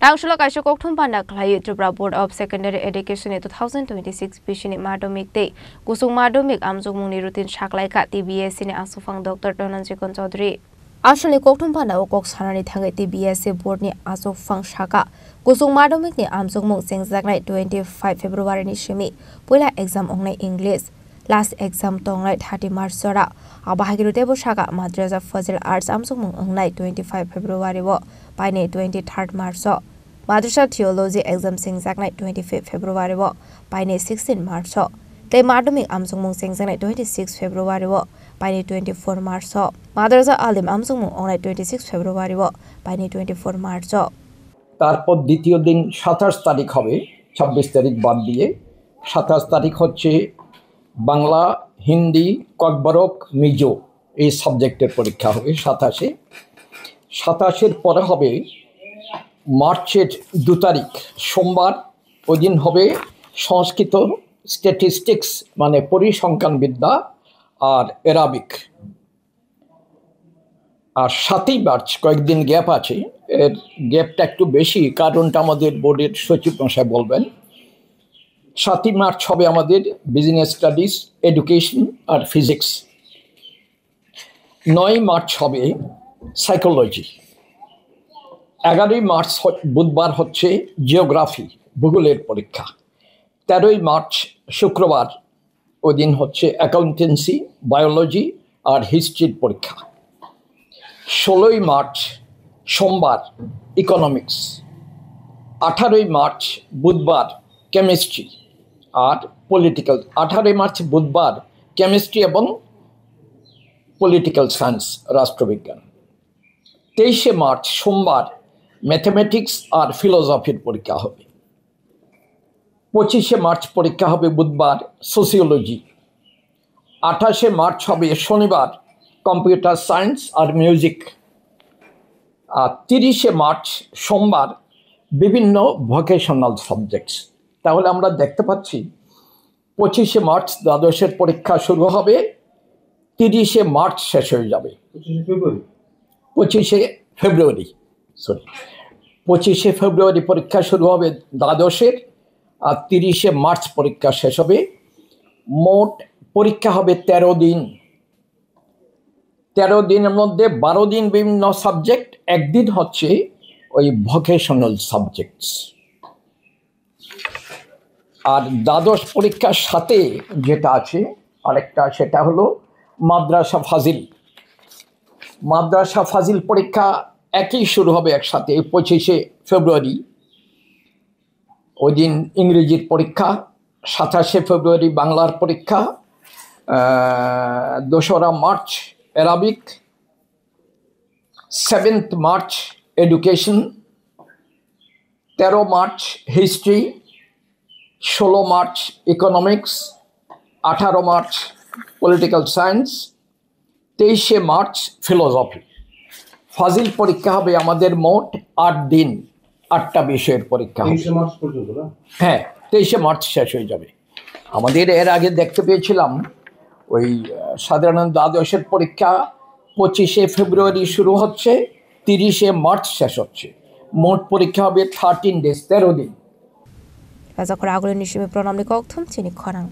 Rangshula kaisha kokthum panda khlai Tripura Board of Secondary Education 2026 Bishini Madhyamik Day Kusung Madhyamik Amjongmung ni routine shaklai ka TBS ni asufang Dr. Tonanji Kon Chaudhary Ashali kokthum panda okok sanani thangai TBS board ni asufang shaka Kusung Madhyamik ni Amjongmung sengjaknai 25 February ni shimi poila exam ongnai English last exam tongnai 30 March sora abahagirute bo shaka Madrasa Fazil Arts Amjongmung ongnai 25 February wo paine 23 March Madrasa Theology exam sengjaknai 25 February wo paine 16 March Te Madhyamik Amjongmung sengjaknai 26 February wo paine 24 March Madrasa Alim Amjongmung ongnai 26 February wo paine 24 March তারপর দ্বিতীয় দিন 27 তারিখ হবে 26 তারিখ বাদ দিয়ে 27 তারিখ হচ্ছে বাংলা হিন্দি ককবরক মিজো এই সাবজেক্টের পরীক্ষা হবে 27 এর পরে হবে মার্চের 2 তারিখ সোমবার ওই দিন হবে সংস্কৃত স্ট্যাটিস্টিক্স মানে পরিসংখ্যান বিদ্যা আর অ্যারাবিক আর 7ই মার্চ কয়েকদিন গ্যাপ আছে এর গ্যাপটা একটু বেশি কারণটা আমাদের বোর্ডের সচিব মশাই বলবেন 7ই মার্চ হবে আমাদের বিজনেস স্টাডিজ এডুকেশন আর ফিজিক্স 9ই মার্চ হবে সাইকোলজি 11ই মার্চ বুধবার হচ্ছে জিওগ্রাফি ভূগোলের পরীক্ষা 13ই মার্চ শুক্রবার ওই দিন হচ্ছে অ্যাকাউন্টেন্সি বায়োলজি আর হিস্ট্রির পরীক্ষা 16ই মার্চ সোমবার ইকোনমিক্স 18ই মার্চ বুধবার কেমিস্ট্রি আর পলিটিক্যাল 18ই মার্চ বুধবার কেমিস্ট্রি এবং পলিটিক্যাল সায়েন্স রাষ্ট্রবিজ্ঞান 23শে মার্চ সোমবার ম্যাথমেটিক্স আর ফিলোসফির পরীক্ষা হবে 25শে মার্চ পরীক্ষা হবে বুধবার সোসিওলজি 28শে মার্চ হবে শনিবার কম্পিউটার সায়েন্স আর মিউজিক আর 30শে মার্চ সোমবার বিভিন্ন ভোকেশনাল সাবজেক্টস তাহলে আমরা দেখতে পাচ্ছি 25শে মার্চ দ্বাদশের পরীক্ষা শুরু হবে 30শে মার্চ শেষ হয়ে যাবে 25শে ফেব্রুয়ারি পরীক্ষা শুরু হবে দ্বাদশের আর 30শে মার্চ পরীক্ষা শেষ হবে মোট পরীক্ষা হবে 13 দিন 13 দিনের মধ্যে 12 দিন বিভিন্ন সাবজেক্ট একদিন হচ্ছে ওই ভোকেশনাল সাবজেক্টস আর দ্বাদশ পরীক্ষার সাথে যেটা আছে আরেকটা সেটা হলো মাদ্রাসা ফাজিল পরীক্ষা একই শুরু হবে একসাথে 25শে ফেব্রুয়ারি ওই দিন ইংরেজির পরীক্ষা 27শে ফেব্রুয়ারি বাংলার পরীক্ষা 2রা March Arabic 7th March education 13 March history 16 March economics 18 March political science 23শে মার্চ ফিলোসফি ফাজিল পরীক্ষা হবে আমাদের মোট 8 দিন 8টা বিষয়ের পরীক্ষা হবে 23শে মার্চ পর্যন্ত না হ্যাঁ 23শে মার্চ শেষ হয়ে যাবে আমাদের এর আগে দেখতে পেয়েছিলাম ওই সাধারণ দ্বাদশের পরীক্ষা 25শে ফেব্রুয়ারি শুরু হচ্ছে 30শে মার্চ শেষ হচ্ছে মোট পরীক্ষা হবে 13 days 13 দিন রাজা করে আগুনের নিশিমে প্রণামী ককথম চিনি খরাং